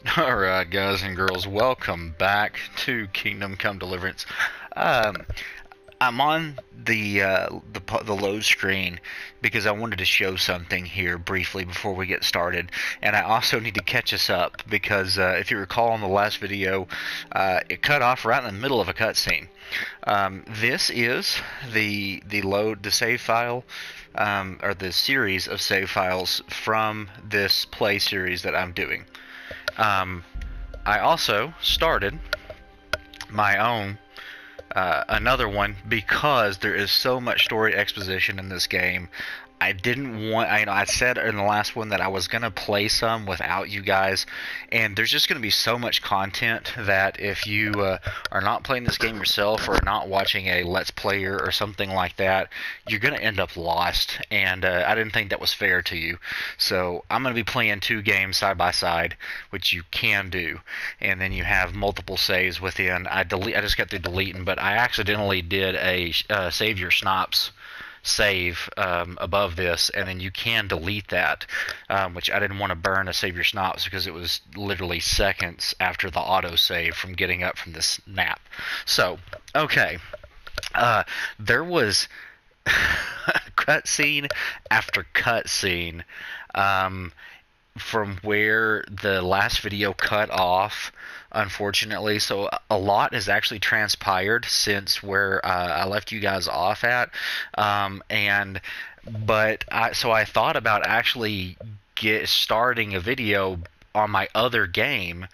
Alright, guys and girls, welcome back to Kingdom Come Deliverance. Um, I'm on the load screen because I wanted to show something here briefly before we get started, and I also need to catch us up because if you recall in the last video, it cut off right in the middle of a cutscene. This is the save file, or the series of save files from this play series that I'm doing. Um, I also started my own another one because there is so much story exposition in this game. I didn't want, I said in the last one that I was going to play some without you guys, and there's just going to be so much content that if you are not playing this game yourself or not watching a Let's Player or something like that, you're going to end up lost, and I didn't think that was fair to you. So I'm going to be playing two games side by side, which you can do, and then you have multiple saves within. I just got through deleting, but I accidentally did a save your snops save above this, and then you can delete that, which I didn't want to burn a save your snops because it was literally seconds after the auto save from getting up from this nap. So, okay, there was cutscene after cutscene from where the last video cut off, unfortunately. So a lot has actually transpired since where I left you guys off at, so I thought about actually starting a video on my other game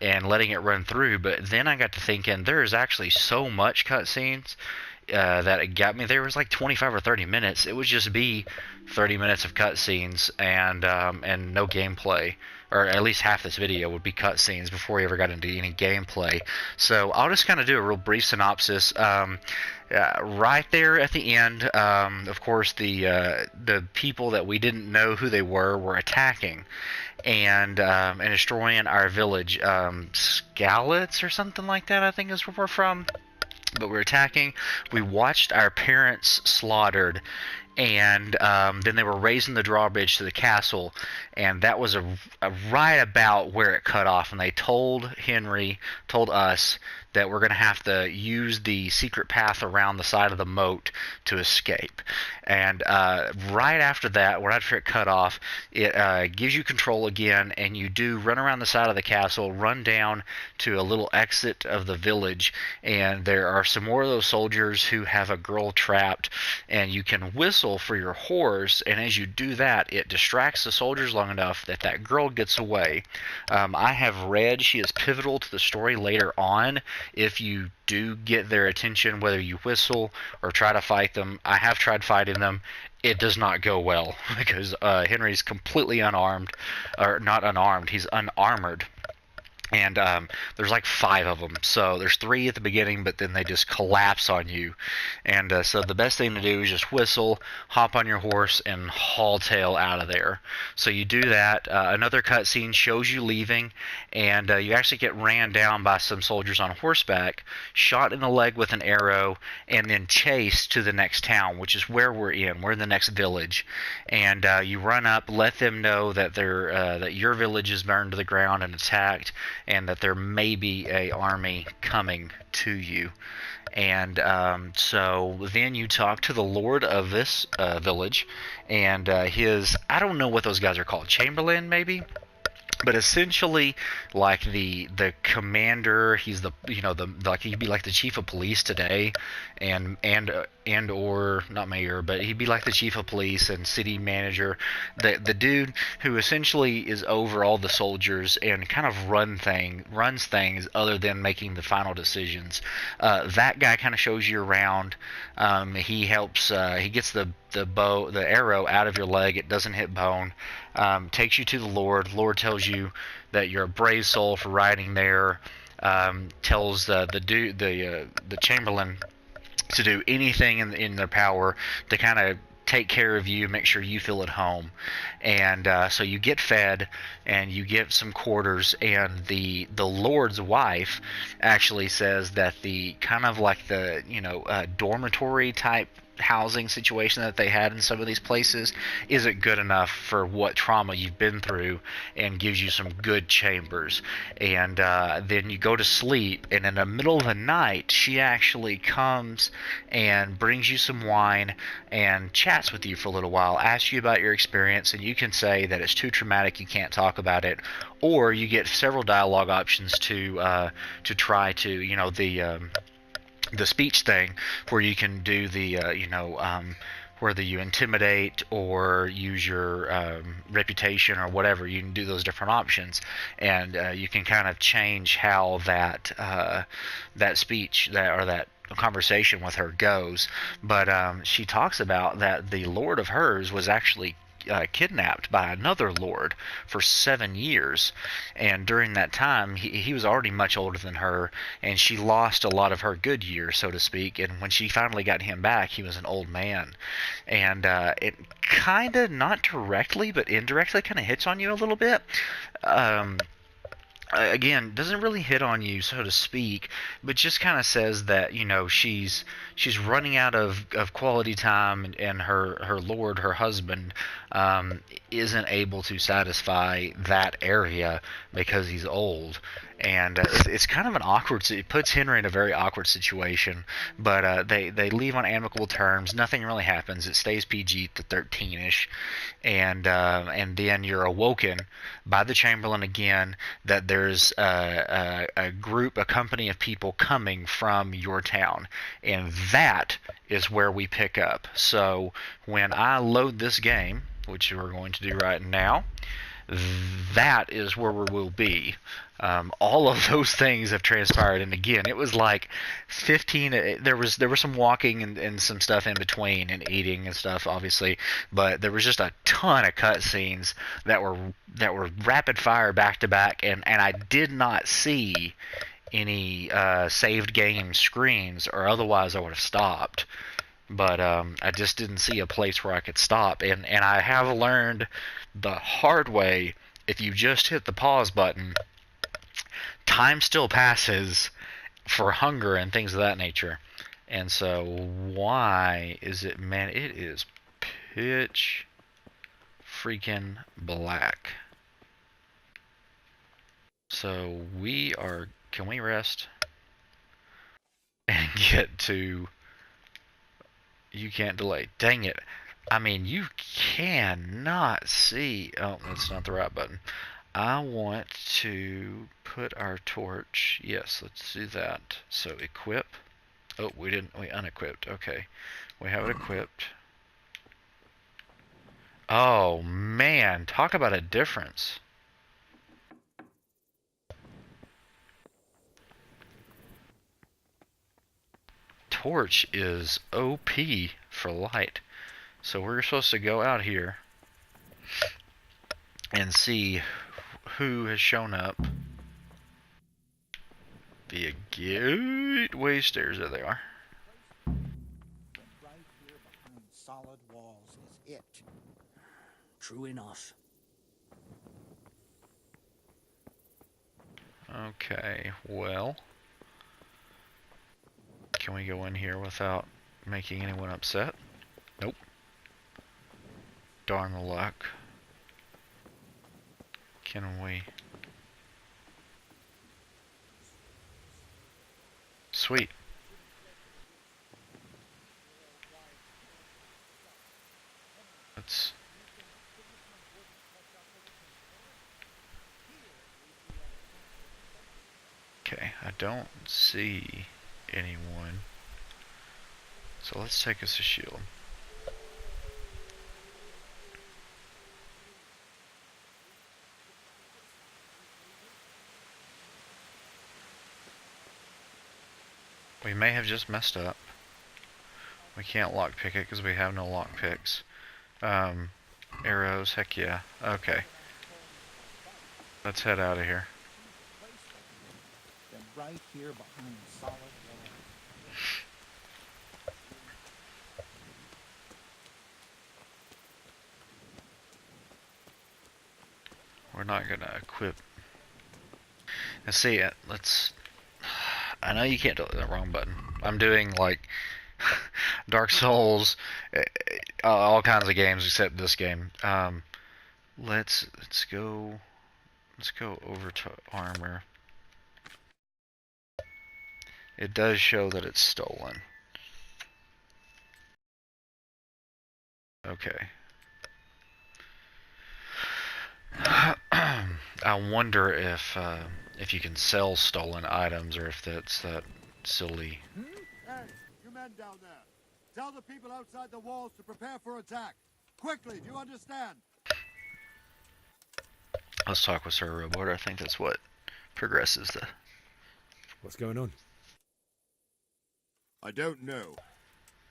and letting it run through, but then I got to thinking there's actually so much cutscenes that it got me. There was like 25 or 30 minutes. It would just be 30 minutes of cutscenes and no gameplay, or at least half this video would be cutscenes before we ever got into any gameplay. So I'll just kind of do a real brief synopsis. Right there at the end, of course, the people that we didn't know who they were attacking and destroying our village. Scalets or something like that, I think is where we're from. But we're attacking. We watched our parents slaughtered, and then they were raising the drawbridge to the castle, and that was right about where it cut off. And they told us that we're going to have to use the secret path around the side of the moat to escape. And right after that, right after it cut off, it gives you control again, and you do run around the side of the castle, run down to a little exit of the village, and there are some more of those soldiers who have a girl trapped, and you can whistle for your horse, and as you do that, it distracts the soldiers long enough that that girl gets away. I have read she is pivotal to the story later on if you do get their attention, whether you whistle or try to fight them. I have tried fighting them. It does not go well because Henry's completely unarmed, or not unarmed, he's unarmored. And there's like 5 of them. So there's 3 at the beginning, but then they just collapse on you. And so the best thing to do is just whistle, hop on your horse, and haul tail out of there. So you do that. Another cutscene shows you leaving, and you actually get ran down by some soldiers on horseback, shot in the leg with an arrow, and then chased to the next town, which is where we're in. We're in the next village. And you run up, let them know that that your village is burned to the ground and attacked, and that there may be a army coming to you. And so then you talk to the lord of this village, and I don't know what those guys are called, Chamberlain maybe? But essentially, like the commander, he's like he'd be like the chief of police today, and or not mayor, but he'd be like the chief of police and city manager, the dude who essentially is over all the soldiers and kind of runs things other than making the final decisions. That guy kind of shows you around. He helps. He gets the arrow out of your leg. It doesn't hit bone. Takes you to the Lord. Lord tells you that you're a brave soul for riding there. Tells the Chamberlain to do anything in their power to kind of take care of you, make sure you feel at home. And so you get fed and you get some quarters, and the Lord's wife actually says that the kind of like the dormitory type housing situation that they had in some of these places isn't good enough for what trauma you've been through, and gives you some good chambers. And then you go to sleep, and in the middle of the night, she actually comes and brings you some wine and chats with you for a little while, asks you about your experience, and you can say that it's too traumatic, you can't talk about it, or you get several dialogue options to try to, the speech thing, where you can do the whether you intimidate or use your reputation or whatever. You can do those different options, and you can kind of change how that speech, that conversation with her goes. But she talks about that the lord of hers was actually kidnapped by another lord for 7 years, and during that time he was already much older than her, and she lost a lot of her good years, so to speak. And when she finally got him back, he was an old man. And it kind of, not directly but indirectly, kind of hits on you a little bit. um, Again, doesn't really hit on you, so to speak, but just kind of says that, she's running out of quality time, and her lord, her husband, isn't able to satisfy that area because he's old. And it's kind of an awkward. It puts Henry in a very awkward situation. But they leave on amicable terms. Nothing really happens. It stays PG to 13ish, and then you're awoken by the Chamberlain again that there's a group, a company of people coming from your town, and that is where we pick up. So when I load this game, which we're going to do right now, that is where we will be. All of those things have transpired, and again, it was like 15. There was some walking and some stuff in between, and eating and stuff, obviously, but there was just a ton of cutscenes that were rapid fire back to back, and I did not see any saved game screens, or otherwise I would have stopped. But I just didn't see a place where I could stop, and I have learned the hard way, if you just hit the pause button, time still passes for hunger and things of that nature. And so why is it, man, it is pitch freaking black. So can we rest and get to, you can't delay. Dang it. I mean, you cannot see. Oh, that's not the right button. I want to put our torch. Yes, let's do that. So equip. Oh, we unequipped. Okay. We have it equipped. Oh, man. Talk about a difference. Torch is OP for light. So we're supposed to go out here and see who has shown up via gateway stairs. There they are. Right here behind solid walls is it. True enough. Okay, well, can we go in here without making anyone upset? Nope. Darn the luck. Can we? Sweet. Let's. Okay, I don't see anyone. So let's take us a shield. We may have just messed up. We can't lockpick it because we have no lockpicks. Arrows, heck yeah. Okay. Let's head out of here. Then right here behind solid walls. We're not gonna equip. Let's see it. I know you can't do it. The wrong button. I'm doing like Dark Souls, all kinds of games except this game. Let's go over to armor. It does show that it's stolen. Okay. I wonder if you can sell stolen items or if that's that silly. Hey, you men down there. Tell the people outside the walls to prepare for attack. Quickly, do you understand? Let's talk with Sir Robot. I think that's what progresses the. What's going on? I don't know.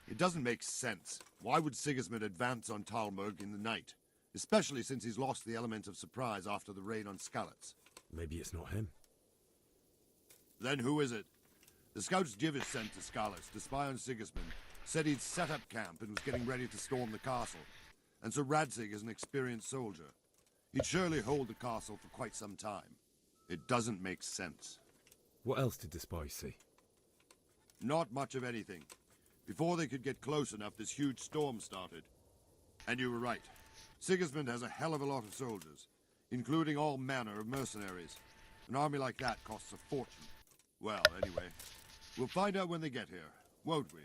It doesn't make sense. Why would Sigismund advance on Talmberg in the night? Especially since he's lost the element of surprise after the raid on Skalitz. Maybe it's not him. Then who is it? The scouts Jivis sent to Skalitz to spy on Sigismund said he'd set up camp and was getting ready to storm the castle. And Sir Radzig is an experienced soldier. He'd surely hold the castle for quite some time. It doesn't make sense. What else did the spies see? Not much of anything. Before they could get close enough, this huge storm started. And you were right. Sigismund has a hell of a lot of soldiers, including all manner of mercenaries. An army like that costs a fortune. Well, anyway, we'll find out when they get here, won't we?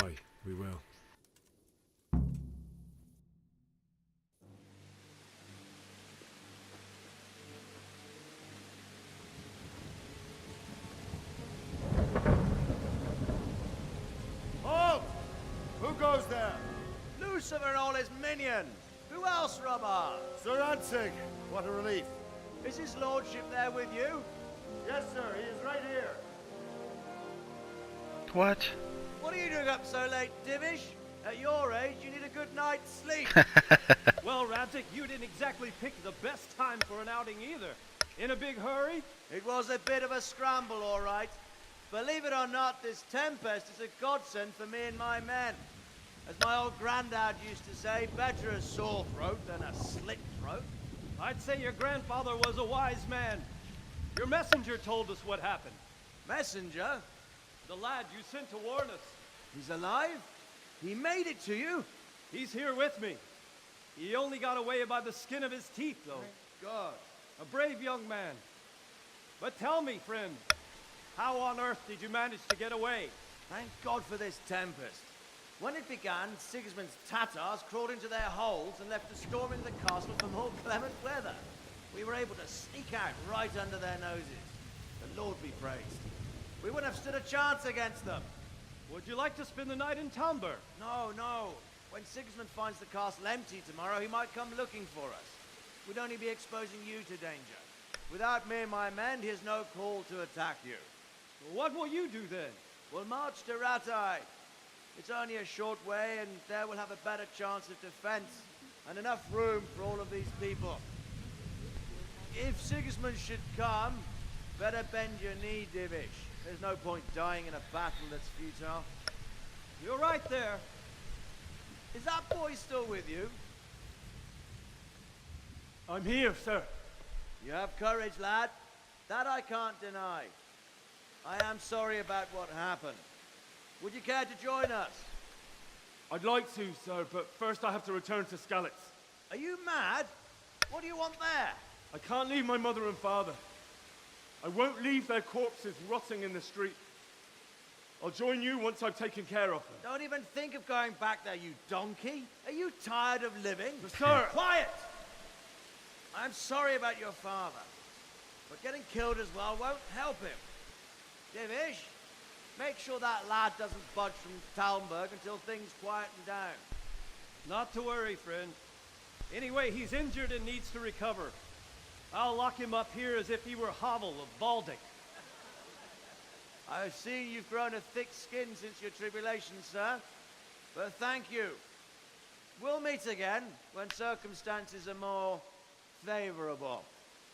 Aye, we will. Halt! Who goes there? Lucifer and all his minions. Who else, Robert? Sir Radzig. What a relief. Is his lordship there with you? Yes, sir. He is right here. What? What are you doing up so late, Divish? At your age, you need a good night's sleep. Well, Radzig, you didn't exactly pick the best time for an outing either. In a big hurry? It was a bit of a scramble, all right. Believe it or not, this tempest is a godsend for me and my men. As my old granddad used to say, better a sore throat than a slit throat. I'd say your grandfather was a wise man. Your messenger told us what happened. Messenger? The lad you sent to warn us. He's alive? He made it to you? He's here with me. He only got away by the skin of his teeth, though. Thank God. A brave young man. But tell me, friend, how on earth did you manage to get away? Thank God for this tempest. When it began, Sigismund's Tatars crawled into their holes and left us storming the castle for more clement weather. We were able to sneak out right under their noses. The Lord be praised. We wouldn't have stood a chance against them. Would you like to spend the night in Talmberg? No, no. When Sigismund finds the castle empty tomorrow, he might come looking for us. We'd only be exposing you to danger. Without me and my men, he has no call to attack you. What will you do then? We'll march to Ratai. It's only a short way, and there we'll have a better chance of defense and enough room for all of these people. If Sigismund should come, better bend your knee, Divish. There's no point dying in a battle that's futile. You're right there. Is that boy still with you? I'm here, sir. You have courage, lad. That I can't deny. I am sorry about what happened. Would you care to join us? I'd like to, sir, but first I have to return to Skalitz. Are you mad? What do you want there? I can't leave my mother and father. I won't leave their corpses rotting in the street. I'll join you once I've taken care of them. Don't even think of going back there, you donkey. Are you tired of living? Sir! Quiet! I'm sorry about your father, but getting killed as well won't help him. Divish, make sure that lad doesn't budge from Talmberg until things quieten down. Not to worry, friend. Anyway, he's injured and needs to recover. I'll lock him up here as if he were Havel of Baldic. I've seen you've grown a thick skin since your tribulation, sir. But thank you. We'll meet again when circumstances are more favorable.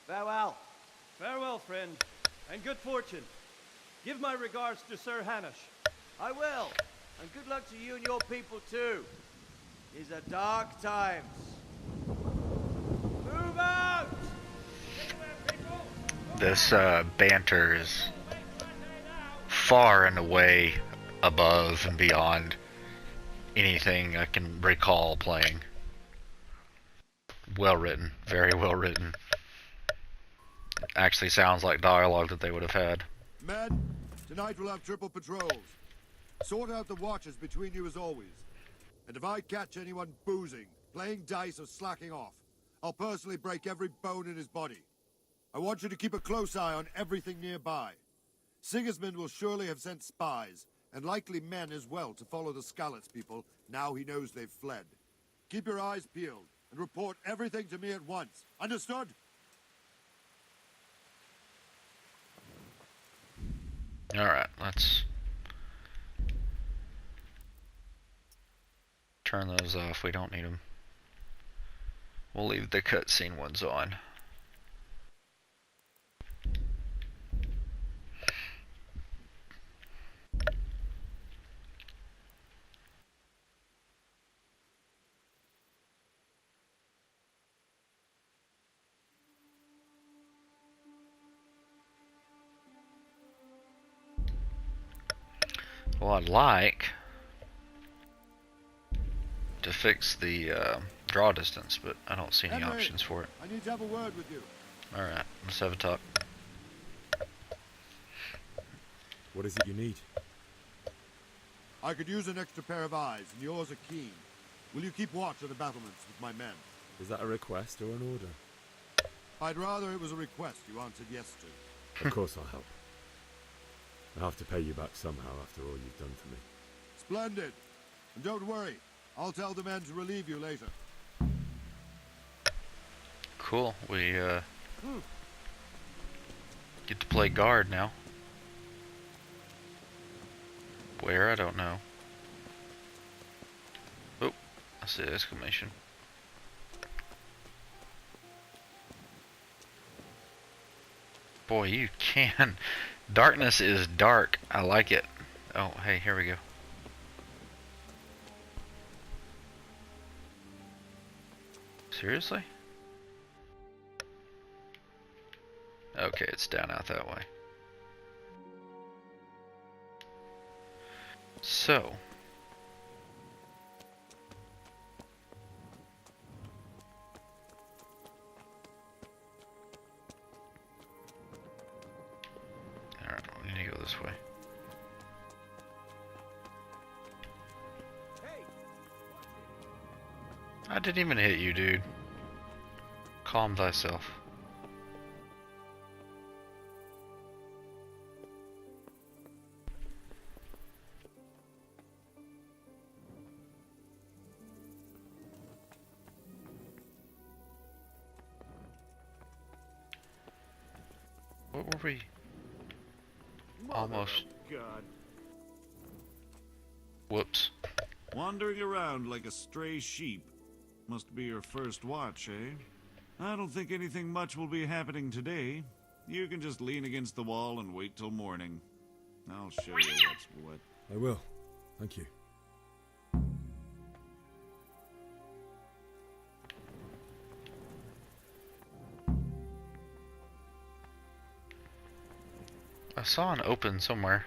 Farewell. Farewell, friend, and good fortune. Give my regards to Sir Hanush. I will. And good luck to you and your people, too. These are dark times. Move out! This banter is far and away above and beyond anything I can recall playing. Well written, very well written. Actually sounds like dialogue that they would have had. Men, tonight we'll have triple patrols. Sort out the watches between you as always. And if I catch anyone boozing, playing dice, or slacking off, I'll personally break every bone in his body. I want you to keep a close eye on everything nearby. Sigismund will surely have sent spies, and likely men as well, to follow the Skalitz people now he knows they've fled. Keep your eyes peeled, and report everything to me at once. Understood? Alright, let's turn those off. We don't need them. We'll leave the cutscene ones on. Well, I'd like to fix the draw distance, but I don't see any Henry, options for it. I need to have a word with you. Alright, let's have a talk. What is it you need? I could use an extra pair of eyes, and yours are keen. Will you keep watch of the battlements with my men? Is that a request or an order? I'd rather it was a request you answered yes to. Of course I'll help. I have to pay you back somehow after all you've done for me. Splendid. And don't worry, I'll tell the men to relieve you later. Cool, we get to play guard now. Where? I don't know. Oh, I see the exclamation. Boy, you can. Darkness is dark. I like it. Oh, hey, here we go. Seriously? Okay, it's down out that way. So. Alright, we need to go this way. I didn't even hit you, dude. Calm thyself. What were we? Almost. God. Whoops. Wandering around like a stray sheep. Must be your first watch, eh? I don't think anything much will be happening today. You can just lean against the wall and wait till morning. I'll show you what's what. I will. Thank you. I saw an open somewhere.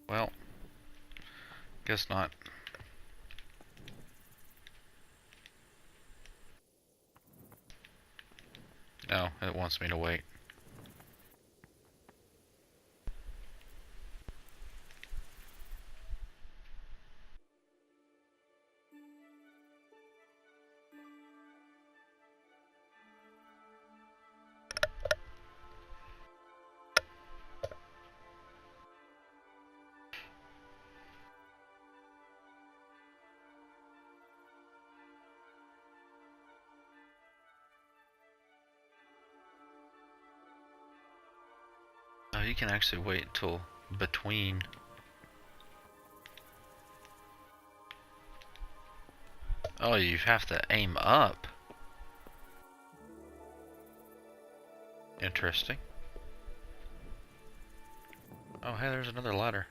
Well, guess not. No, it wants me to wait. Oh, you can actually wait until between. Oh, you have to aim up. Interesting. Oh, hey, there's another ladder.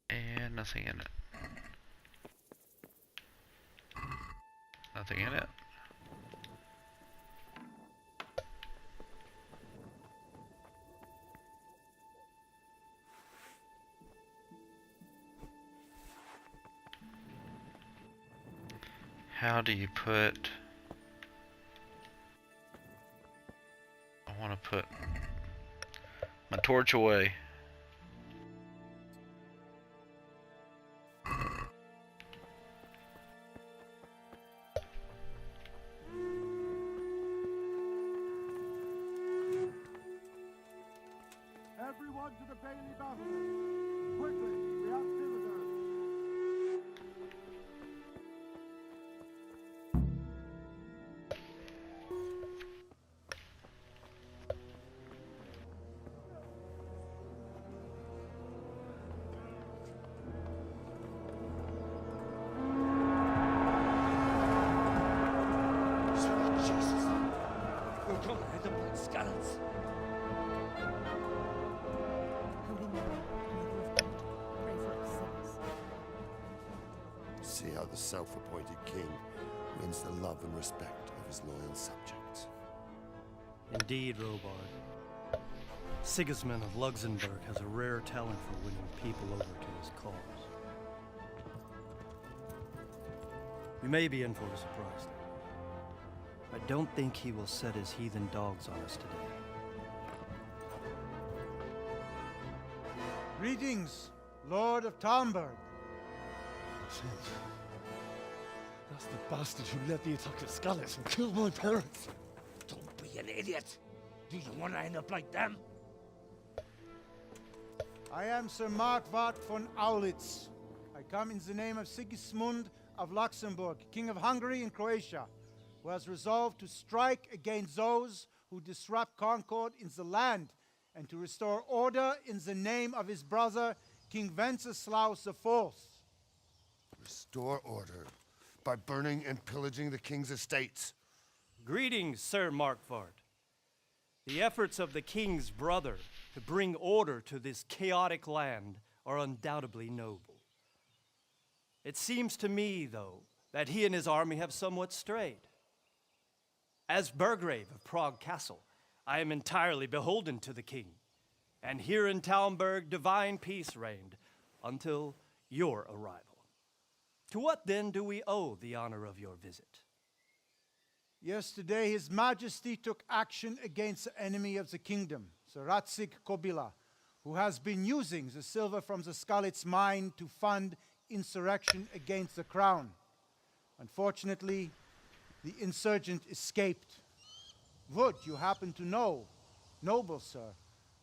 And nothing in it. Nothing in it. How do you put... I want to put my torch away. Everyone to the Bailey Battlement! Quickly, we have visitors! Sweet Jesus. We're gonna hit them like skeletons. Holy Mary, Mother of God, pray for us sinners. See how the self-appointed king wins the love and respect of his loyal subjects. Indeed, Robard. Sigismund of Luxembourg has a rare talent for winning people over to his cause. You may be in for a surprise, though. I don't think he will set his heathen dogs on us today. Greetings, Lord of Talmberg. That's the bastard who led the attack at Scarlet and killed my parents. Don't be an idiot. Do you want to end up like them? I am Sir Markwart von Aulitz. I come in the name of Sigismund of Luxembourg, King of Hungary and Croatia, who has resolved to strike against those who disrupt concord in the land and to restore order in the name of his brother, King Wenceslaus IV. Restore order by burning and pillaging the king's estates. Greetings, Sir Markwart. The efforts of the king's brother to bring order to this chaotic land are undoubtedly noble. It seems to me, though, that he and his army have somewhat strayed. As Burgrave of Prague Castle, I am entirely beholden to the king, and here in Talmberg divine peace reigned until your arrival. To what then do we owe the honor of your visit? Yesterday, His Majesty took action against the enemy of the kingdom, Sir Ratzik Kobila, who has been using the silver from the Skalitz mine to fund insurrection against the crown. Unfortunately, the insurgent escaped. Would you happen to know, noble sir,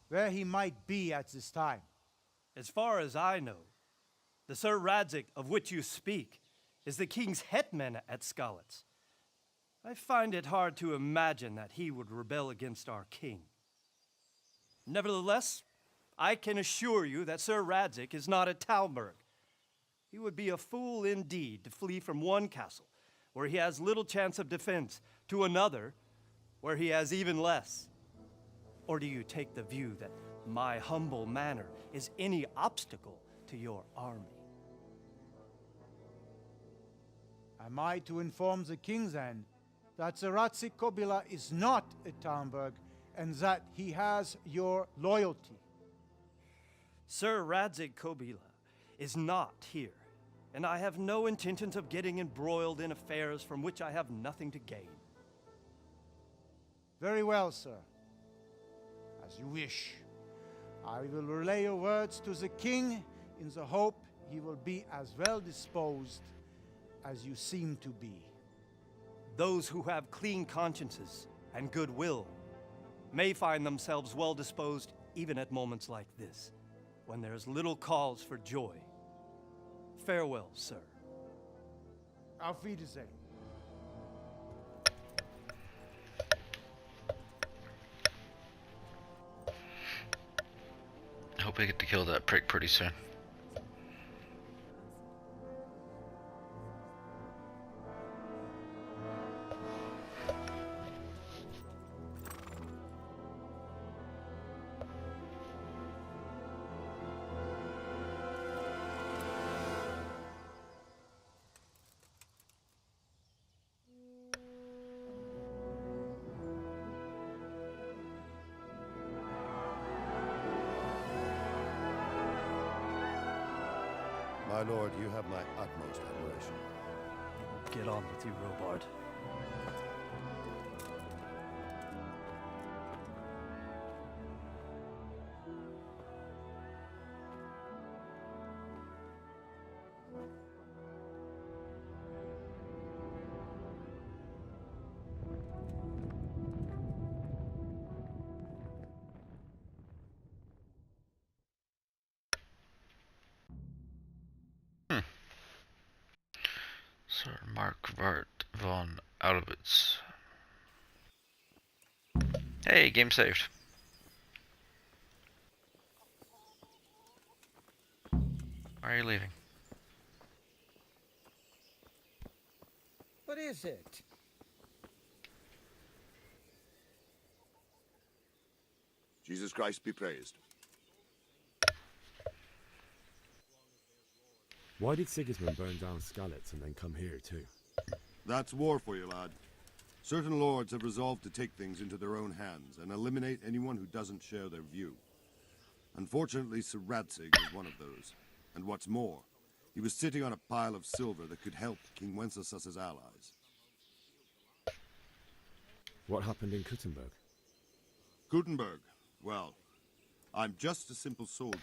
where he might be at this time? As far as I know, the Sir Radzik of which you speak is the king's hetman at Skalitz. I find it hard to imagine that he would rebel against our king. Nevertheless, I can assure you that Sir Radzik is not at Talmberg. He would be a fool indeed to flee from one castle, where he has little chance of defense, to another, where he has even less. Or do you take the view that my humble manner is any obstacle to your army? Am I to inform the king then that Sir Ratzik Kobila is not at Talmberg and that he has your loyalty? Sir Radzik Kobila is not here, and I have no intentions of getting embroiled in affairs from which I have nothing to gain. Very well, sir. As you wish. I will relay your words to the king in the hope he will be as well disposed as you seem to be. Those who have clean consciences and goodwill may find themselves well disposed even at moments like this, when there's little cause for joy. Farewell, sir. Auf Wiedersehen. I hope I get to kill that prick pretty soon. My lord, you have my utmost admiration. Get on with you, Robard. Sir Marquard von Albitz. Hey, game saved. Why are you leaving? What is it? Jesus Christ be praised. Why did Sigismund burn down Skalitz and then come here too? That's war for you, lad. Certain lords have resolved to take things into their own hands and eliminate anyone who doesn't share their view. Unfortunately, Sir Radzig is one of those. And what's more, he was sitting on a pile of silver that could help King Wenceslas's allies. What happened in Kuttenberg? Gutenberg, well, I'm just a simple soldier,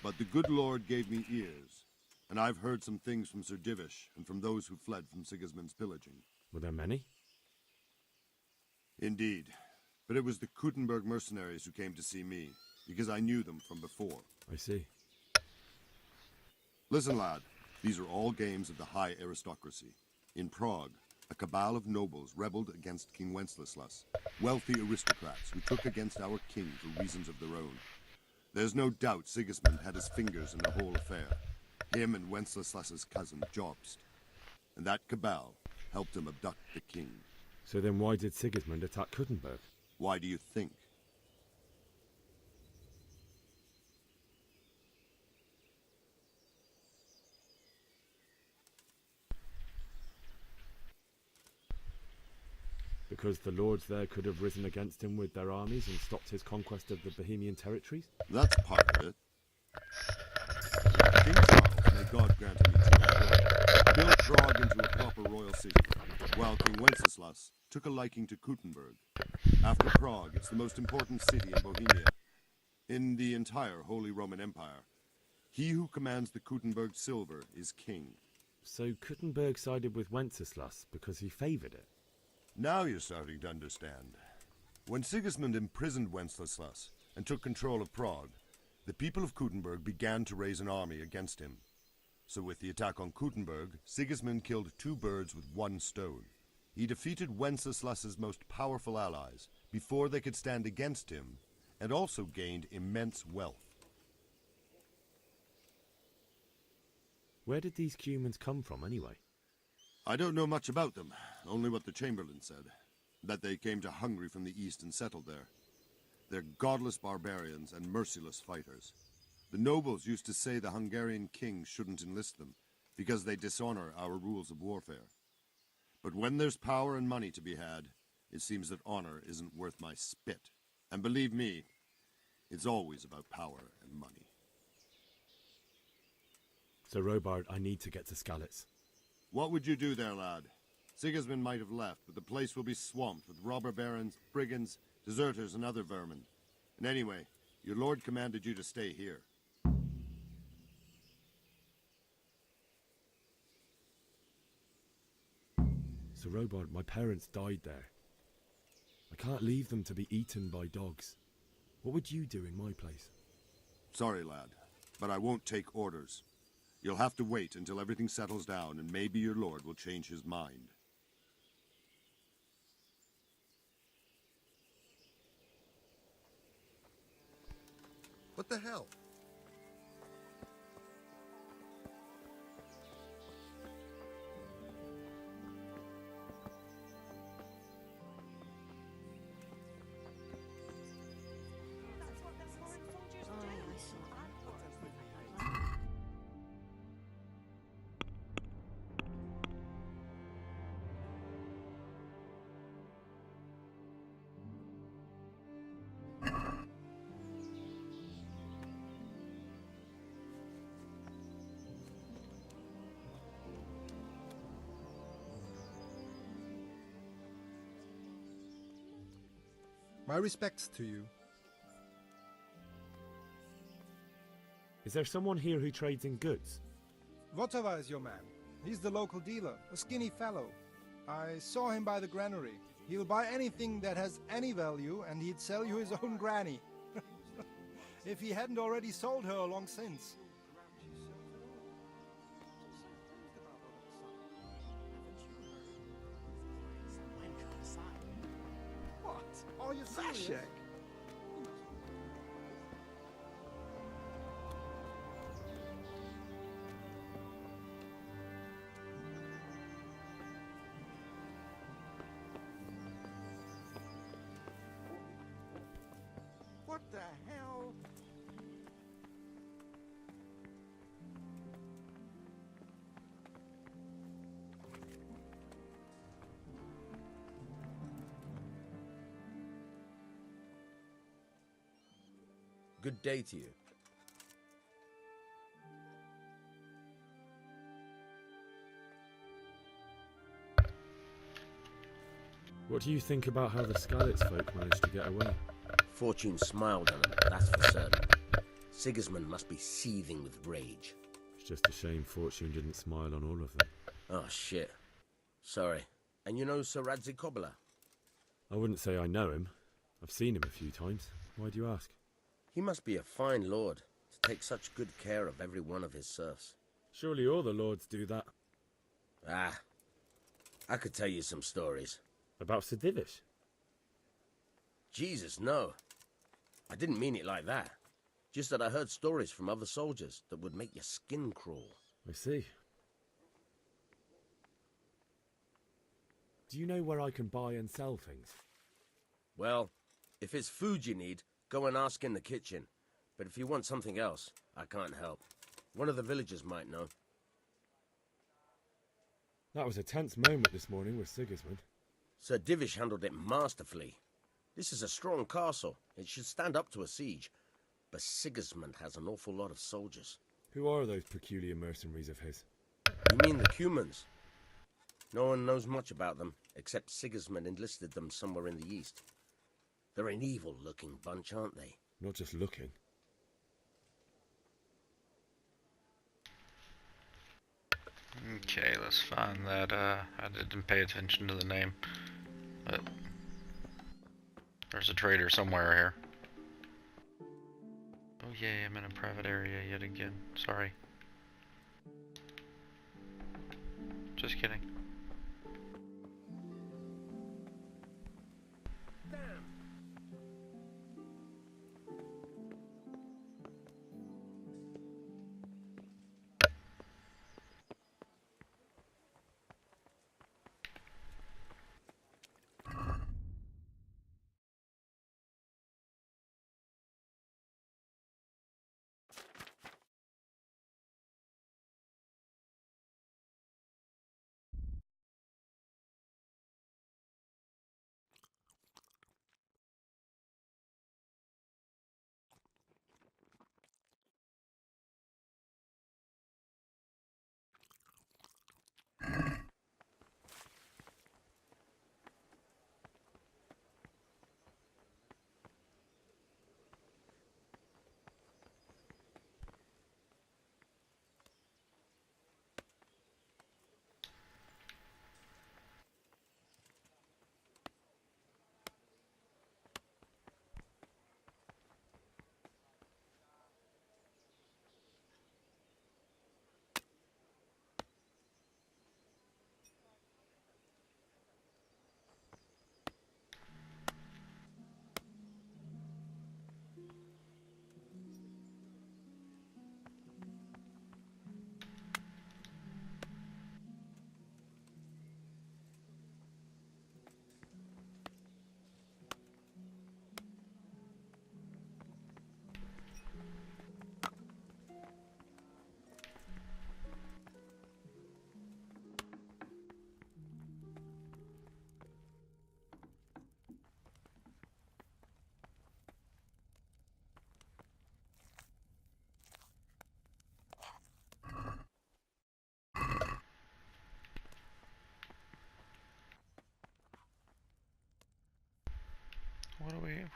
but the good Lord gave me ears, and I've heard some things from Sir Divish and from those who fled from Sigismund's pillaging. Were there many? Indeed, but it was the Kuttenberg mercenaries who came to see me, because I knew them from before. I see. Listen, lad, these are all games of the high aristocracy. In Prague, a cabal of nobles rebelled against King Wenceslas, wealthy aristocrats who took against our king for reasons of their own. There's no doubt Sigismund had his fingers in the whole affair. Him and Wenceslas's cousin, Jobst. And that cabal helped him abduct the king. So then why did Sigismund attack Kuttenberg? Why do you think? Because the lords there could have risen against him with their armies and stopped his conquest of the Bohemian territories? That's part of it. King Charles, may God grant him eternal glory, built Prague into a proper royal city, while King Wenceslas took a liking to Kuttenberg. After Prague, it's the most important city in Bohemia, in the entire Holy Roman Empire. He who commands the Kuttenberg silver is king. So Kuttenberg sided with Wenceslas because he favoured it? Now you're starting to understand. When Sigismund imprisoned Wenceslas and took control of Prague, the people of Kuttenberg began to raise an army against him. So with the attack on Kuttenberg, Sigismund killed two birds with one stone. He defeated Wenceslas's most powerful allies before they could stand against him, and also gained immense wealth. Where did these Cumans come from anyway? I don't know much about them, only what the Chamberlain said, that they came to Hungary from the east and settled there. They're godless barbarians and merciless fighters. The nobles used to say the Hungarian king shouldn't enlist them, because they dishonor our rules of warfare. But when there's power and money to be had, it seems that honor isn't worth my spit. And believe me, it's always about power and money. So Robard, I need to get to Skalitz. What would you do there, lad? Sigismund might have left, but the place will be swamped with robber barons, brigands, deserters, and other vermin. And anyway, your lord commanded you to stay here. So Robard, my parents died there. I can't leave them to be eaten by dogs. What would you do in my place? Sorry, lad, but I won't take orders. You'll have to wait until everything settles down, and maybe your lord will change his mind. What the hell? My respects to you. Is there someone here who trades in goods? Votava is your man. He's the local dealer, a skinny fellow. I saw him by the granary. He'll buy anything that has any value, and he'd sell you his own granny. If he hadn't already sold her long since. What? Are you serious? What the hell? Good day to you. What do you think about how the Skalitz folk managed to get away? Fortune smiled on him, that's for certain. Sigismund must be seething with rage. It's just a shame Fortune didn't smile on all of them. Oh, shit. Sorry. And you know Sir Radzikobila? I wouldn't say I know him. I've seen him a few times. Why do you ask? He must be a fine lord to take such good care of every one of his serfs. Surely all the lords do that. Ah, I could tell you some stories. About Sir Divish? Jesus, no. I didn't mean it like that. Just that I heard stories from other soldiers that would make your skin crawl. I see. Do you know where I can buy and sell things? Well, if it's food you need, go and ask in the kitchen. But if you want something else, I can't help. One of the villagers might know. That was a tense moment this morning with Sigismund. Sir Divish handled it masterfully. This is a strong castle. It should stand up to a siege. But Sigismund has an awful lot of soldiers. Who are those peculiar mercenaries of his? You mean the Cumans? No one knows much about them, except Sigismund enlisted them somewhere in the east. They're an evil-looking bunch, aren't they? Not just looking. Okay, let's find that. I didn't pay attention to the name. But there's a trader somewhere here. Oh yeah, I'm in a private area yet again. Sorry. Just kidding.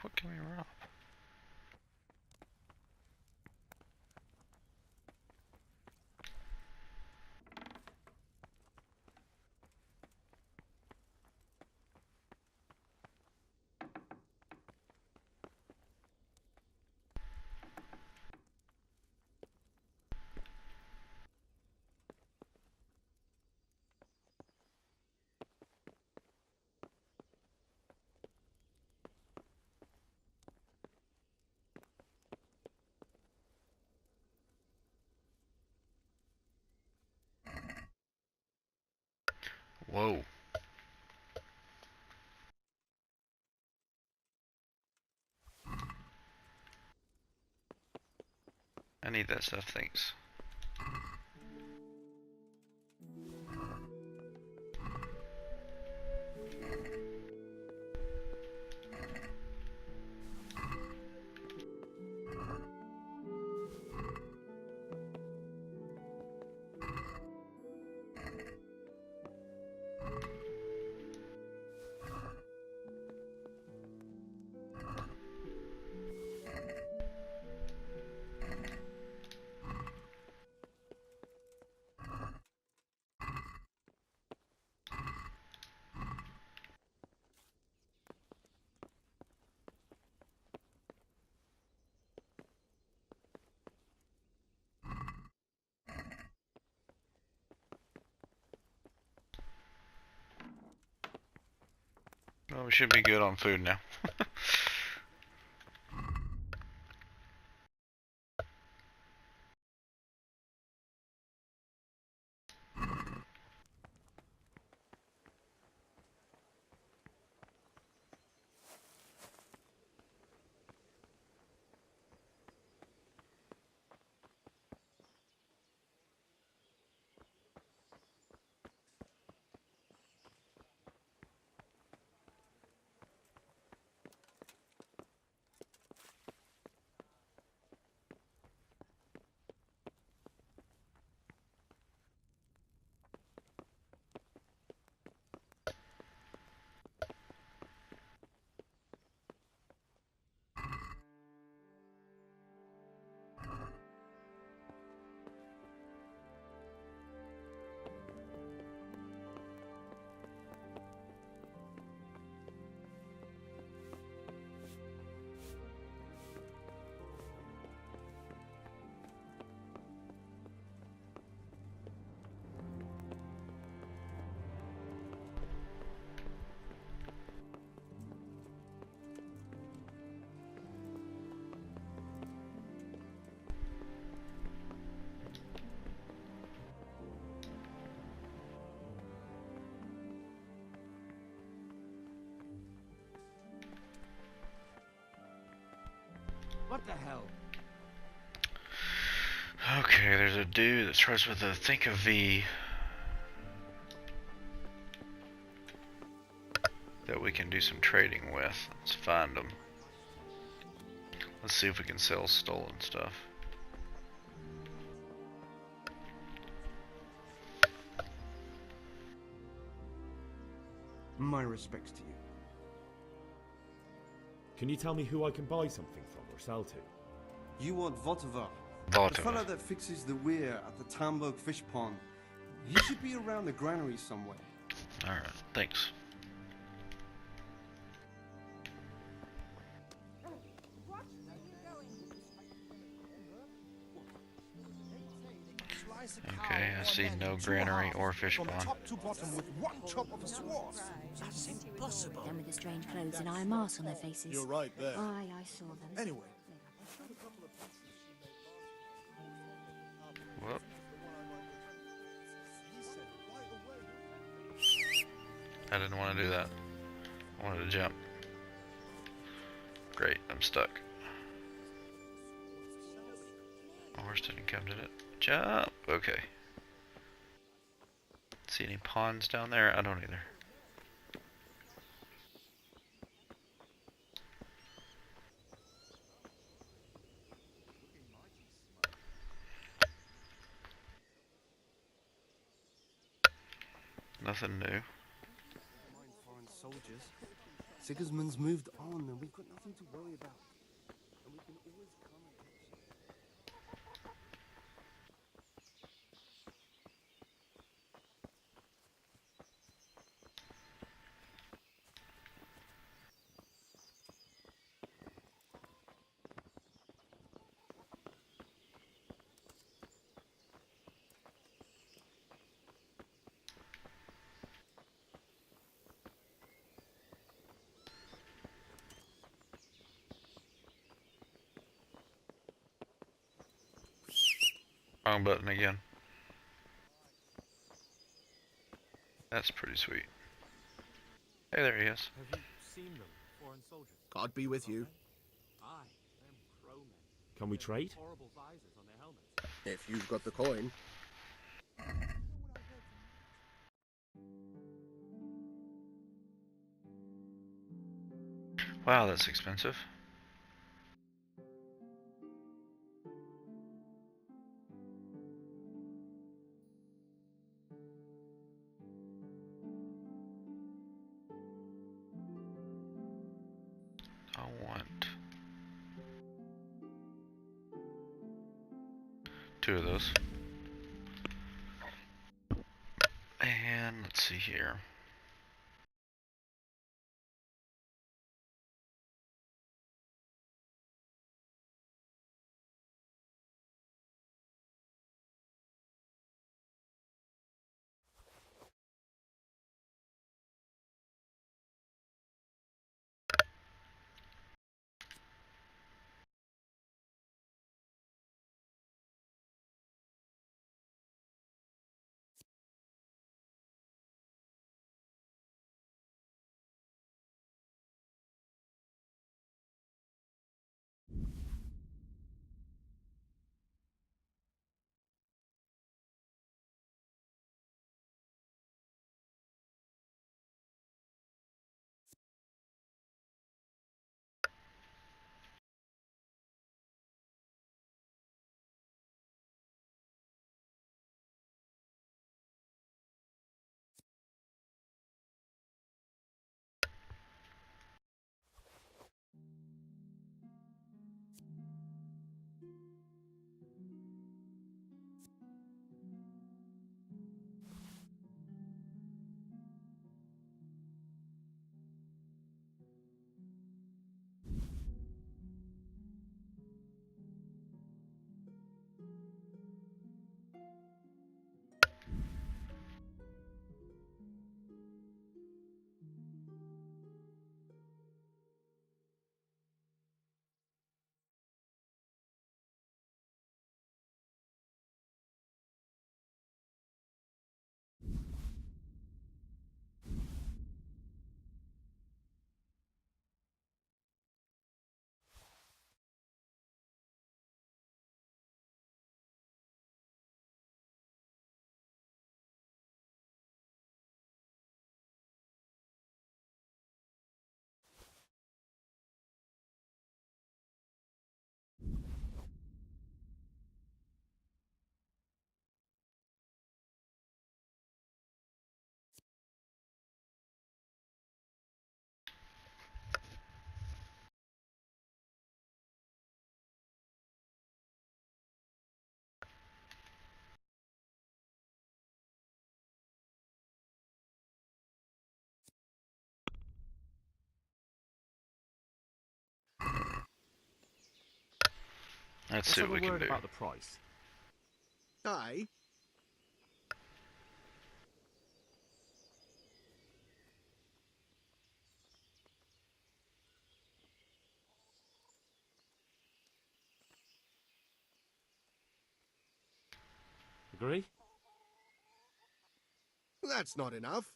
What can we rob? Whoa. I need that stuff, thanks. Well, we should be good on food now. What the hell? Okay, there's a dude that starts with a think of V that we can do some trading with. Let's find him. Let's see if we can sell stolen stuff. My respects to you. Can you tell me who I can buy something from or sell to? You want Votova. Votova. The fellow that fixes the weir at the Tamburg fish pond. He should be around the granary somewhere. Alright, thanks. Okay, I see no granary or fish pond. Top to bottom with one chop of a sword. That's impossible. Them with the strange clothes and iron masks on their faces. You're right there. Aye, I saw them. Anyway. Whoop. I didn't want to do that. I wanted to jump. Great, I'm stuck. My horse didn't come, did it? Jump! Okay. See any ponds down there? I don't either. Nothing new. Foreign soldiers. Sigismund's moved on, and we've got nothing to worry about. And we can always come and catch him. Wrong button again. That's pretty sweet. Hey, there he is. Have you seen them, foreign soldiers? God be with you. Aye, them crowmen. Can we trade? Horrible visors on their helmets. If you've got the coin. Wow, that's expensive. I want 2 of those. And let's see here. Let's see what we can do. About the price. Aye. Agree? That's not enough.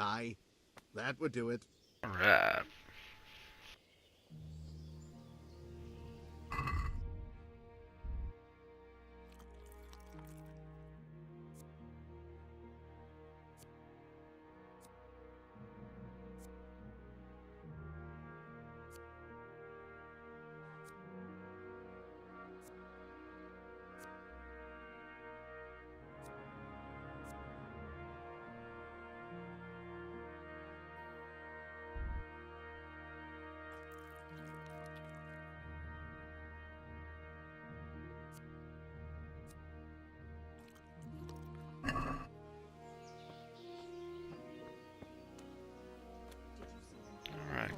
Aye. That would do it. Alright.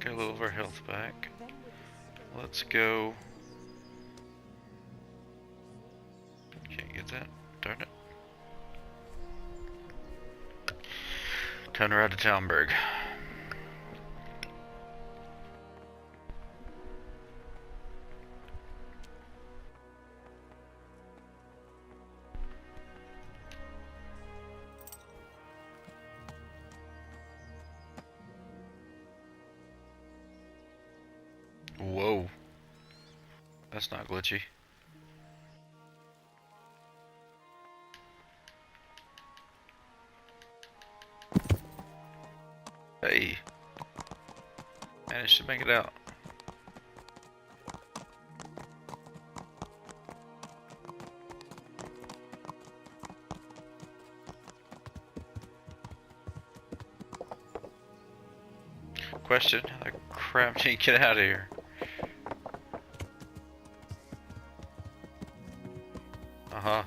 Get a little of our health back. Let's go. Can't get that. Darn it. Time to ride to Talmberg. Whoa. That's not glitchy. Hey. Managed to make it out. Question, how the crap did you get out of here? Uh-huh.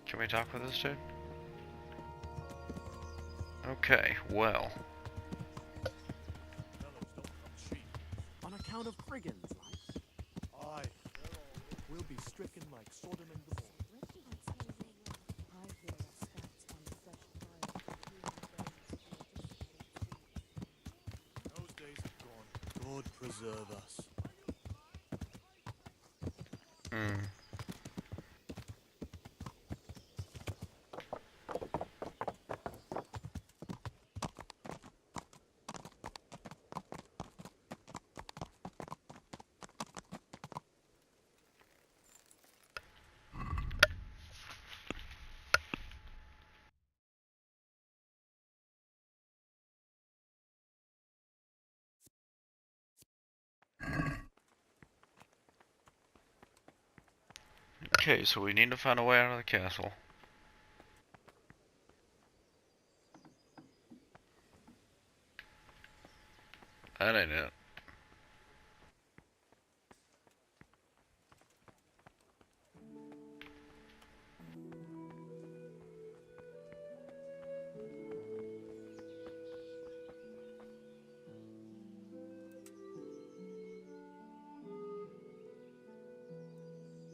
Can we talk with this dude? Okay, well. On account of brigands, like? Aye. We'll be stricken like Sodom and Gomorrah. Those days are gone. God preserve us. Hmm. Okay, so we need to find a way out of the castle. That ain't it.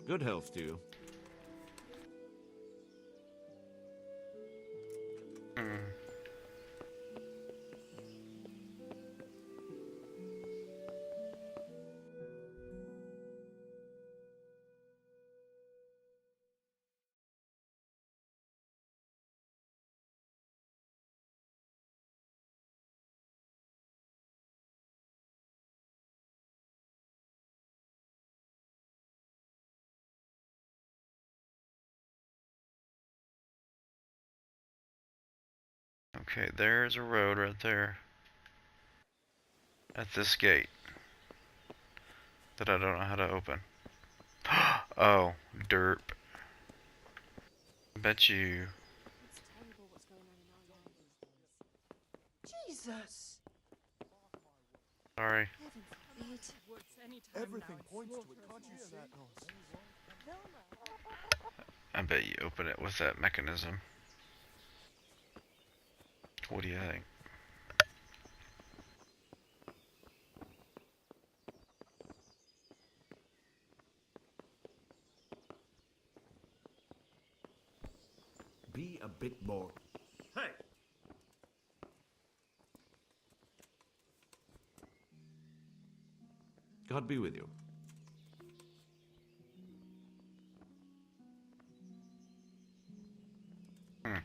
Good health to you. Hmm. Okay, there's a road right there. At this gate. That I don't know how to open. Oh, derp. Bet you. Jesus! Sorry. Everything points to it. Can't you see that I bet you open it with that mechanism. What do you think? Be a bit more. Hey! God be with you. Hmm.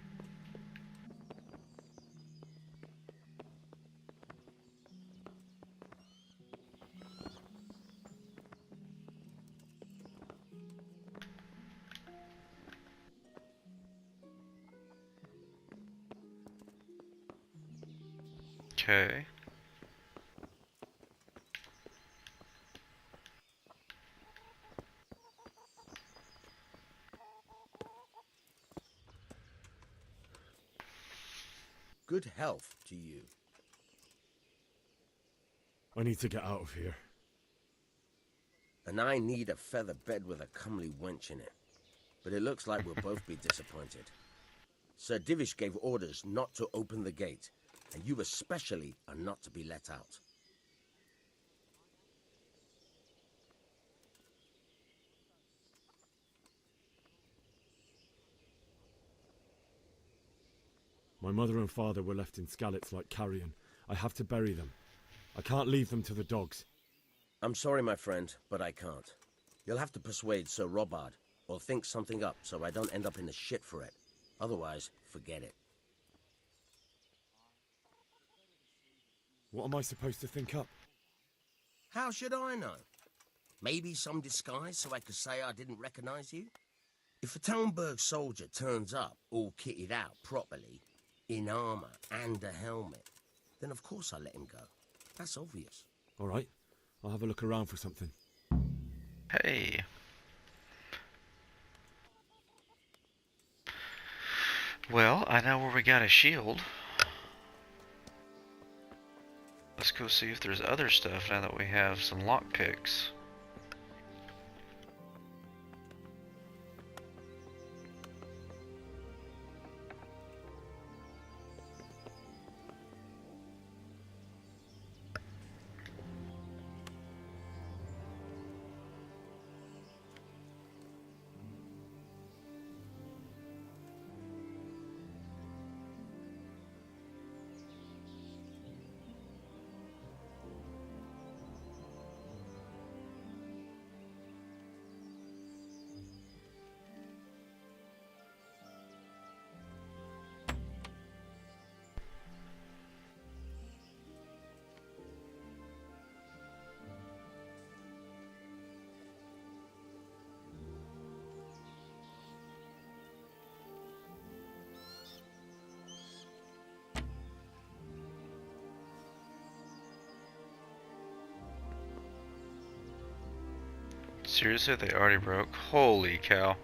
Okay. Good health to you. I need to get out of here. And I need a feather bed with a comely wench in it. But it looks like we'll both be disappointed. Sir Divish gave orders not to open the gate, and you especially are not to be let out. My mother and father were left in Skalitz like carrion. I have to bury them. I can't leave them to the dogs. I'm sorry, my friend, but I can't. You'll have to persuade Sir Robard, or think something up so I don't end up in the shit for it. Otherwise, forget it. What am I supposed to think up? How should I know? Maybe some disguise so I could say I didn't recognize you? If a Talmberg soldier turns up all kitted out properly, in armor and a helmet, then of course I let him go. That's obvious. All right, I'll have a look around for something. Hey. Well, I know where we got a shield. Let's go see if there's other stuff now that we have some lockpicks. Seriously, they already broke? Holy cow.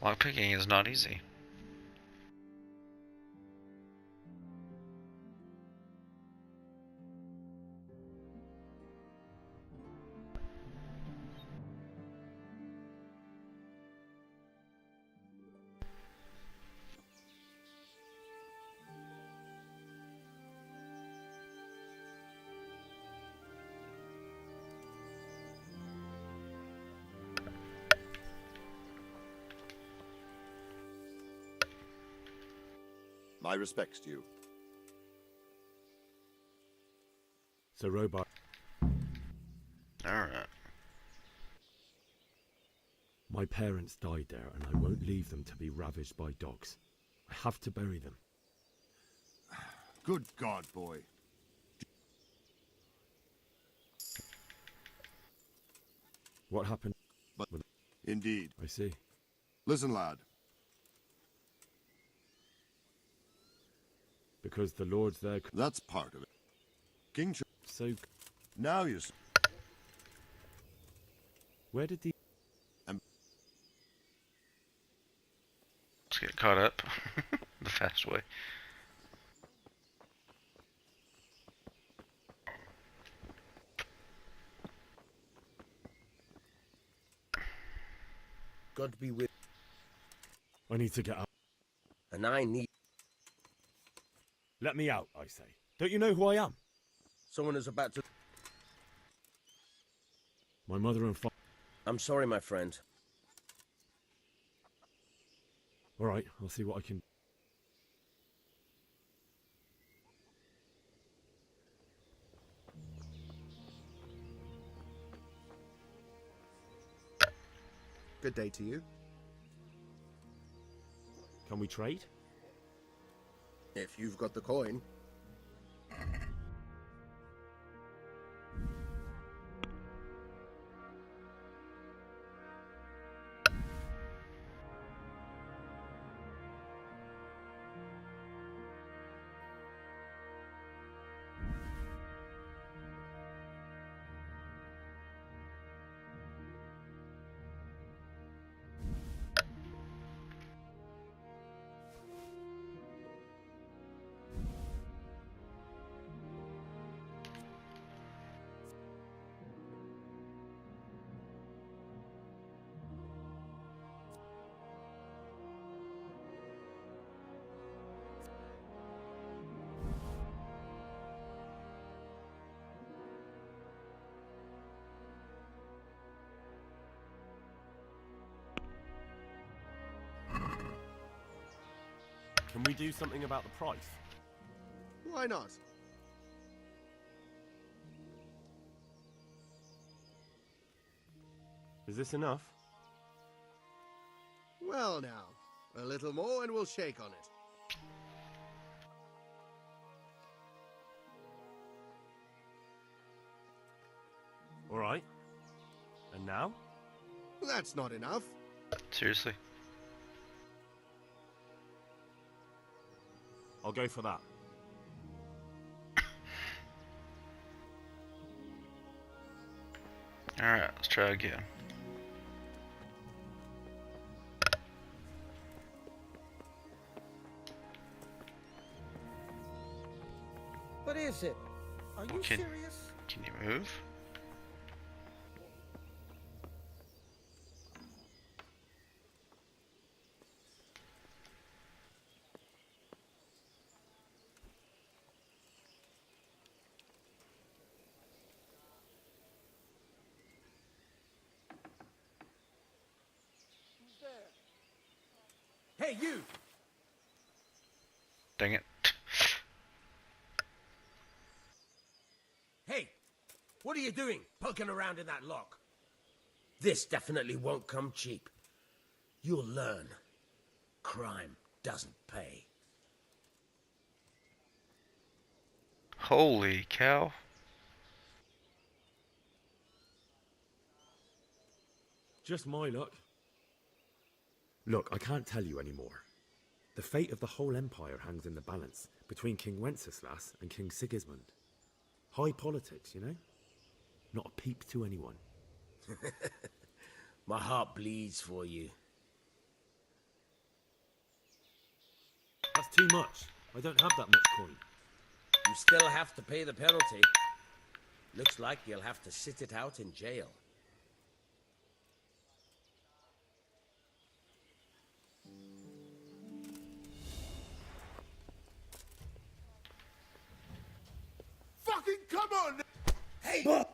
Lockpicking is not easy. My respects to you. Sir Robard. Alright. My parents died there, and I won't leave them to be ravaged by dogs. I have to bury them. Good God, boy. What happened? But indeed. I see. Listen, lad. Because the Lord's there. That's part of it. King So. Now you. Where did the. Let's get caught up the fast way. God be with. I need to get out. And I need. Let me out, I say. Don't you know who I am? Someone is about to. My mother and father. I'm sorry, my friend. All right, I'll see what I can. Good day to you. Can we trade? If you've got the coin. Can we do something about the price? Why not? Is this enough? Well now, a little more and we'll shake on it. All right. And now? That's not enough. Seriously? I'll go for that. Alright, let's try again. What is it? Are you Can serious? you move? Hey, you! Dang it. Hey! What are you doing, poking around in that lock? This definitely won't come cheap. You'll learn. Crime doesn't pay. Holy cow. Just my luck. Look, I can't tell you anymore. The fate of the whole empire hangs in the balance between King Wenceslas and King Sigismund. High politics, you know? Not a peep to anyone. My heart bleeds for you. That's too much. I don't have that much coin. You still have to pay the penalty. Looks like you'll have to sit it out in jail. Fucking come on! Hey! Well,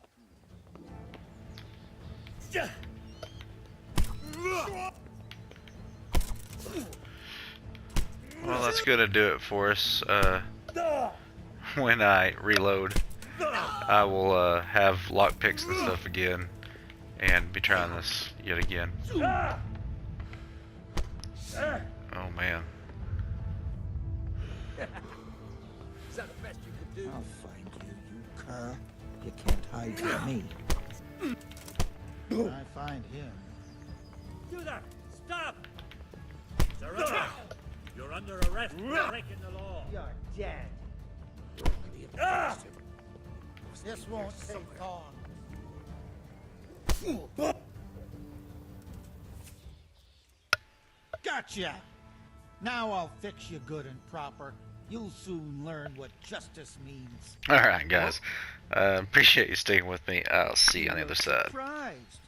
that's gonna do it for us. When I reload, I will have lockpicks and stuff again, and be trying this yet again. Oh man. Is that the best you could do? I'll find you, you cur. You can't hide from me. When I find him. Do that! Stop! Surrender! You're under arrest for breaking the law. You're dead. This won't take long. Gotcha! Now I'll fix you good and proper. You'll soon learn what justice means. Alright guys, appreciate you sticking with me. I'll see you on the other side. Surprised.